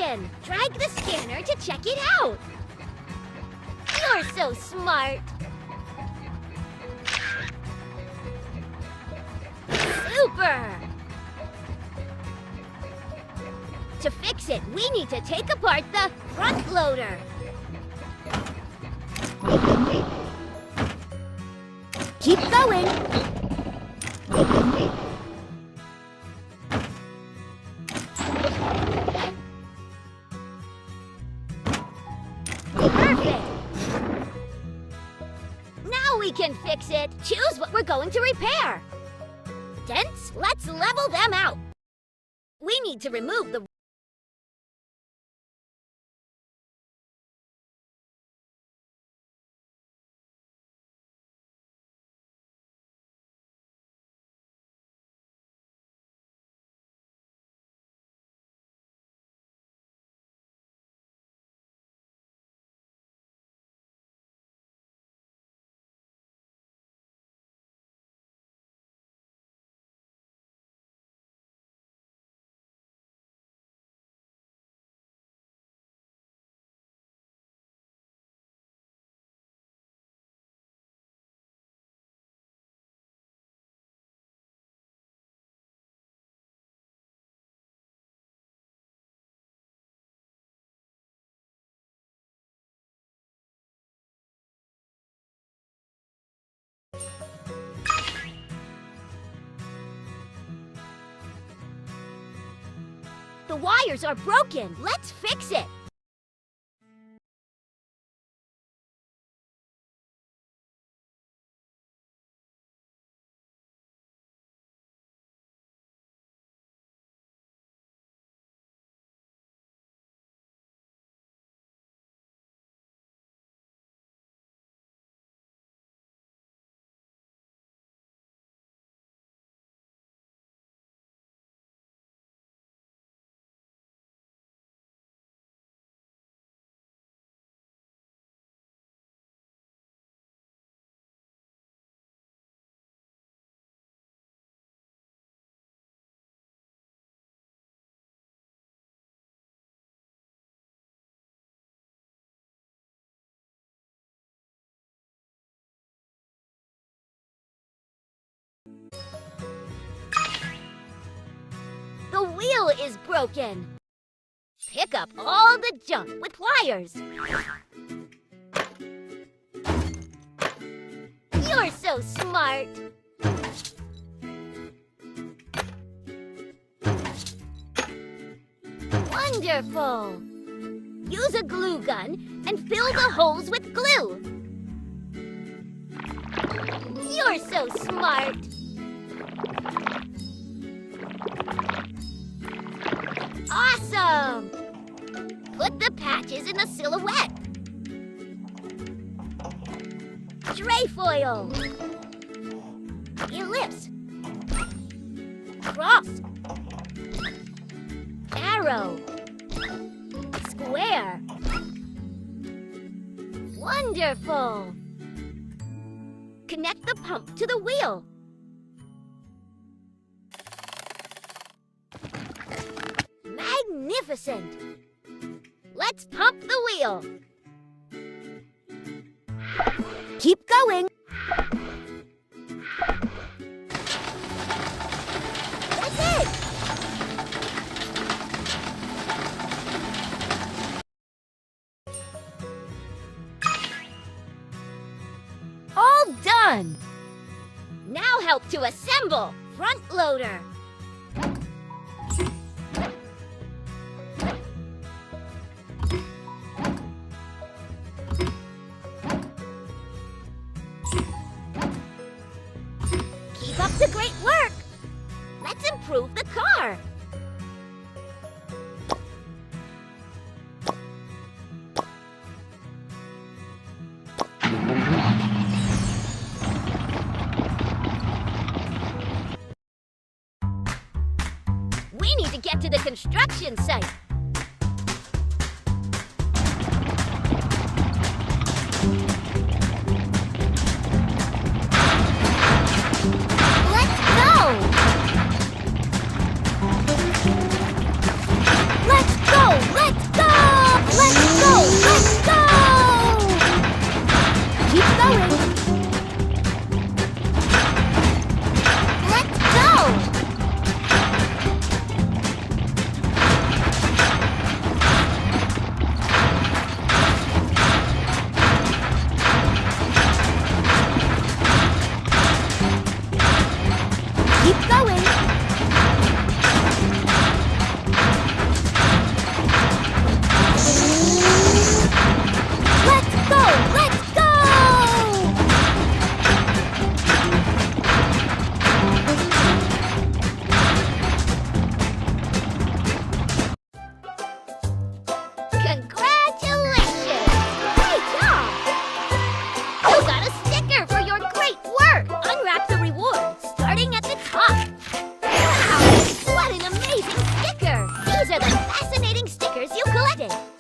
broken. Drag the scanner to check it out. You're so smart. Super! To fix it, we need to take apart the front loader. Keep going. Perfect. Now we can fix it. Choose what we're going to repair. Dents, let's level them out. We need to remove the The wires are broken. Let's fix it. The wheel is broken. Pick up all the junk with pliers. You're so smart. Wonderful. Use a glue gun and fill the holes with glue. You're so smart. Awesome! Put the patches in the silhouette. Trefoil. Ellipse. Cross. Arrow. Square. Wonderful! Connect the pump to the wheel. Magnificent! Let's pump the wheel. Keep going. That's it! All done! Now help to assemble front loader. Keep up the great work. Let's improve the car. We need to get to the construction site. Let's go! Let's go! Let's fascinating stickers you collected.